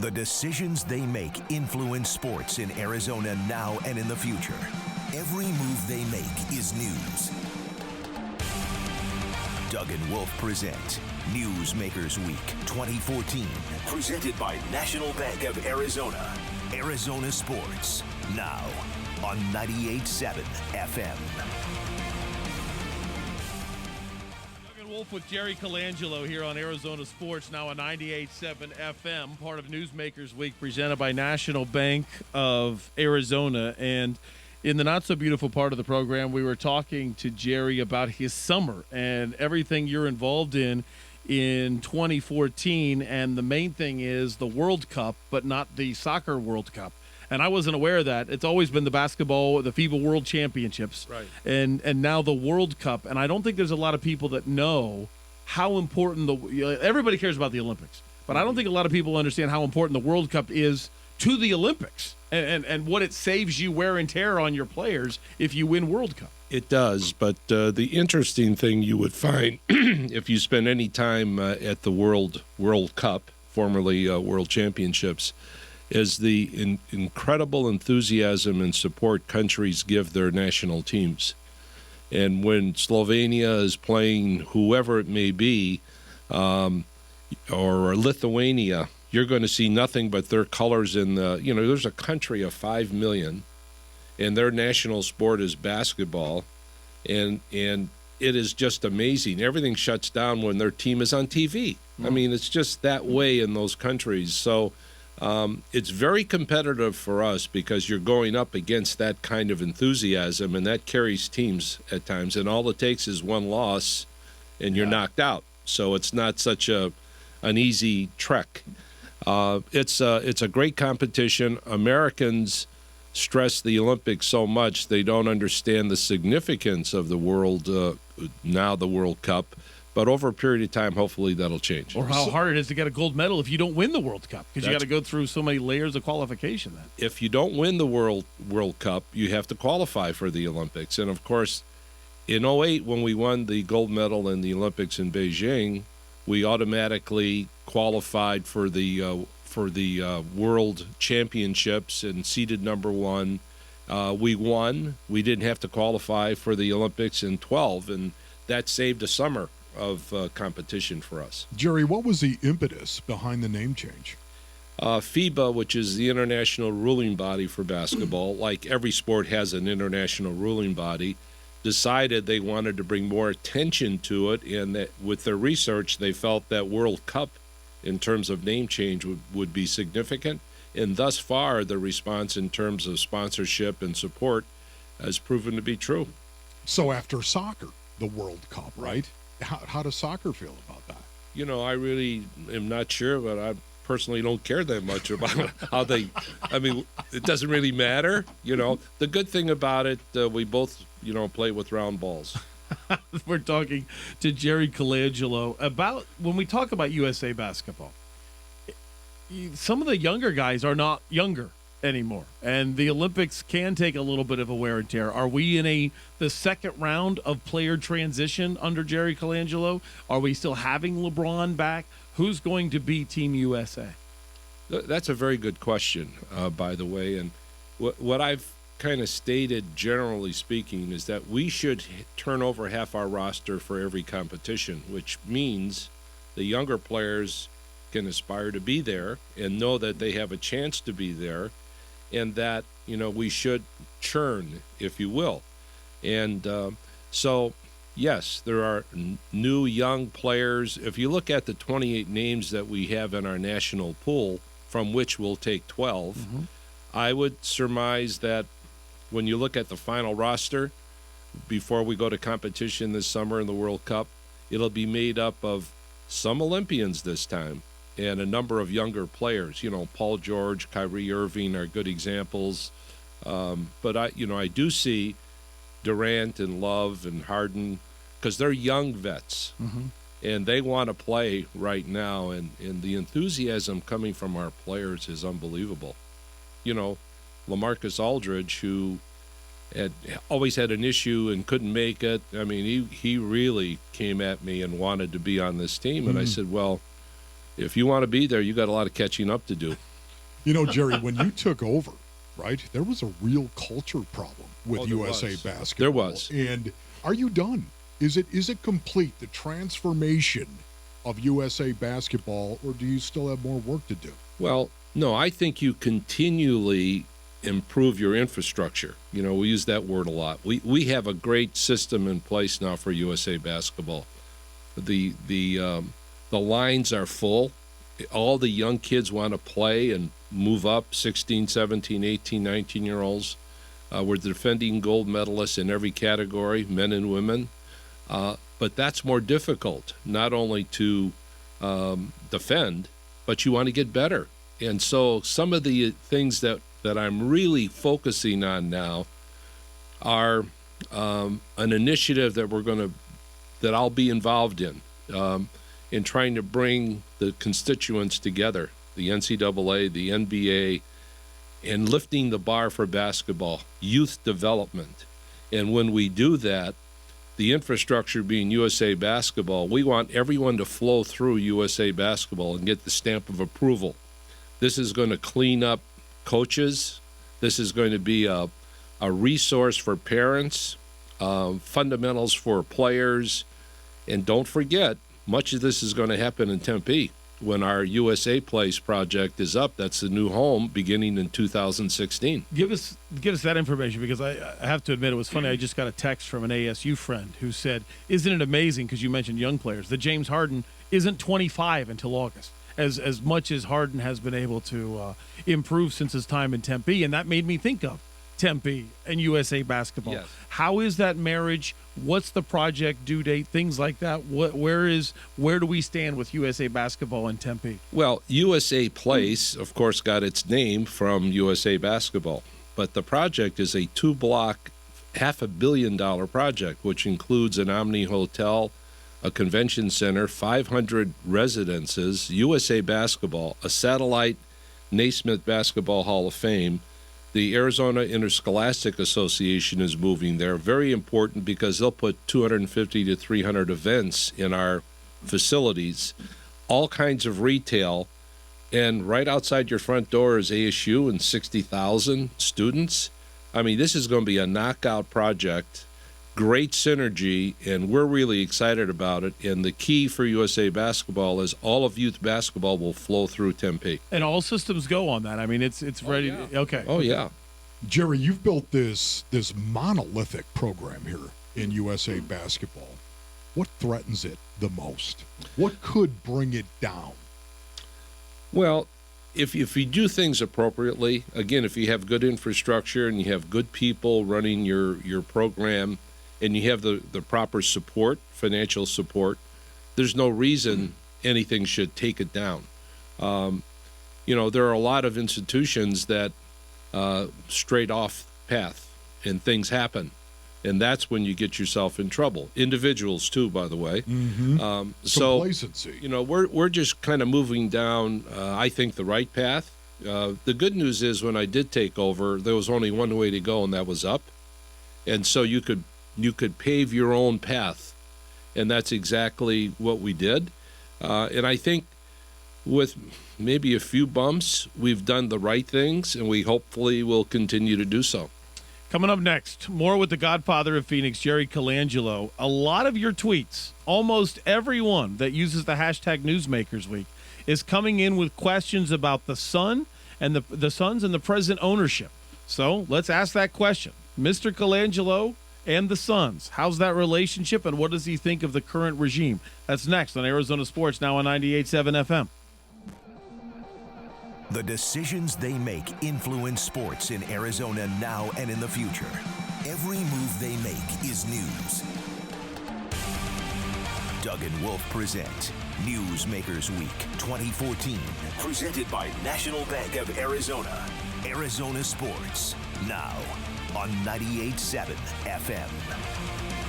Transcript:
The decisions they make influence sports in Arizona now and in the future. Every move they make is news. Doug and Wolf present Newsmakers Week 2014. Presented by National Bank of Arizona. Arizona Sports, now on 98.7 FM. Wolf with Jerry Colangelo here on Arizona Sports, now on 98.7 FM, part of Newsmakers Week, presented by National Bank of Arizona. And in the not-so-beautiful part of the program, we were talking to Jerry about his summer and everything you're involved in 2014. And the main thing is the World Cup, but not the Soccer World Cup. And I wasn't aware of that. It's always been the basketball, the FIBA World Championships, right? And now the World Cup. And I don't think there's a lot of people that know how important everybody cares about the Olympics, but I don't think a lot of people understand how important the World Cup is to the Olympics and what it saves you wear and tear on your players if you win World Cup. It does, but the interesting thing you would find if you spend any time at the World Cup, formerly World Championships, is the incredible enthusiasm and support countries give their national teams. And when Slovenia is playing whoever it may be, or Lithuania, you're going to see nothing but their colors in the, there's a country of 5 million, and their national sport is basketball, and it is just amazing. Everything shuts down when their team is on TV. I mean, it's just that way in those countries. So it's very competitive for us because you're going up against that kind of enthusiasm, and that carries teams at times. And all it takes is one loss, and you're knocked out. So it's not such an easy trek. It's a great competition. Americans stress the Olympics so much they don't understand the significance of the world, now the World Cup. But over a period of time, hopefully that'll change. Or how hard it is to get a gold medal if you don't win the World Cup, because you got to go through so many layers of qualification then. If you don't win the World Cup, you have to qualify for the Olympics. And, of course, in 2008, when we won the gold medal in the Olympics in Beijing, we automatically qualified for the World Championships and seeded number one. We won. We didn't have to qualify for the Olympics in 2012, and that saved a summer of competition for us. Jerry, what was the impetus behind the name change? FIBA, which is the international ruling body for basketball, like every sport has an international ruling body, decided they wanted to bring more attention to it, and that with their research, they felt that World Cup, in terms of name change, would be significant. And thus far, the response in terms of sponsorship and support has proven to be true. So after soccer, the World Cup, right? How does soccer feel about that? I really am not sure, but I personally don't care that much about how they – I mean, it doesn't really matter. The good thing about it, we both, play with round balls. We're talking to Jerry Colangelo about – when we talk about USA basketball, some of the younger guys are not younger anymore, and the Olympics can take a little bit of a wear and tear. Are we in the second round of player transition under Jerry Colangelo? Are we still having LeBron back? Who's going to be Team USA? That's a very good question, by the way. And what I've kind of stated, generally speaking, is that we should turn over half our roster for every competition, which means the younger players can aspire to be there and know that they have a chance to be there, and that, we should churn, if you will. And so, yes, there are new young players. If you look at the 28 names that we have in our national pool, from which we'll take 12, I would surmise that when you look at the final roster, before we go to competition this summer in the World Cup, it'll be made up of some Olympians this time, and a number of younger players. Paul George, Kyrie Irving are good examples. But I do see Durant and Love and Harden, because they're young vets, and they want to play right now. And the enthusiasm coming from our players is unbelievable. LaMarcus Aldridge, who had always had an issue and couldn't make it. I mean, he really came at me and wanted to be on this team. And I said, well, if you want to be there, you got a lot of catching up to do. You know, Jerry, when you took over, right, there was a real culture problem with USA Basketball. There was. And are you done? Is it complete, the transformation of USA Basketball, or do you still have more work to do? Well, no, I think you continually improve your infrastructure. You know, we use that word a lot. We have a great system in place now for USA Basketball. The lines are full. All the young kids want to play and move up, 16, 17, 18, 19-year-olds. We're defending gold medalists in every category, men and women. But that's more difficult, not only to defend, but you want to get better. And so some of the things that I'm really focusing on now are an initiative that I'll be involved in trying to bring the constituents together, the NCAA, the NBA, and lifting the bar for basketball, youth development. And when we do that, the infrastructure being USA Basketball, we want everyone to flow through USA Basketball and get the stamp of approval. This is going to clean up coaches. This is going to be a resource for parents, fundamentals for players. And don't forget, much of this is going to happen in Tempe. When our USA Place project is up, that's the new home beginning in 2016. Give us that information, because I have to admit it was funny. I just got a text from an ASU friend who said, isn't it amazing, because you mentioned young players, that James Harden isn't 25 until August, as much as Harden has been able to improve since his time in Tempe. And that made me think of Tempe and USA Basketball. Yes. How is that marriage? What's the project due date? Things like that. Where do we stand with USA Basketball in Tempe? Well, USA Place, of course, got its name from USA Basketball, but the project is a 2-block, $500 million project, which includes an Omni Hotel, a convention center, 500 residences, USA Basketball, a satellite Naismith Basketball Hall of Fame. The Arizona Interscholastic Association is moving there. Very important, because they'll put 250 to 300 events in our facilities, all kinds of retail, and right outside your front door is ASU and 60,000 students. I mean, this is going to be a knockout project, great synergy, and we're really excited about it. And the key for USA Basketball is all of youth basketball will flow through Tempe. And all systems go on that. I mean, it's ready. Yeah. Okay. Oh, yeah. Jerry, you've built this monolithic program here in USA Basketball. What threatens it the most? What could bring it down? Well, if you do things appropriately, again, if you have good infrastructure and you have good people running your program, and you have the proper support, financial support, there's no reason anything should take it down. You know, there are a lot of institutions that straight off path, and things happen. And that's when you get yourself in trouble. Individuals, too, by the way. Mm-hmm. So, complacency. you know, we're just kind of moving down, I think, the right path. The good news is when I did take over, there was only one way to go, and that was up. And so you could pave your own path, and that's exactly what we did. And I think with maybe a few bumps, we've done the right things, and we hopefully will continue to do so. Coming up next, more with the godfather of Phoenix, Jerry Colangelo. A lot of your tweets, almost everyone that uses the hashtag Newsmakers Week, is coming in with questions about the Sun and the Suns and the present ownership. So let's ask that question. Mr. Colangelo and the Suns, how's that relationship, and what does he think of the current regime? That's next on Arizona Sports, now on 98.7 FM. The decisions they make influence sports in Arizona now and in the future. Every move they make is news. Doug and Wolf present Newsmakers Week 2014, presented by National Bank of Arizona. Arizona Sports, now on 98.7 FM.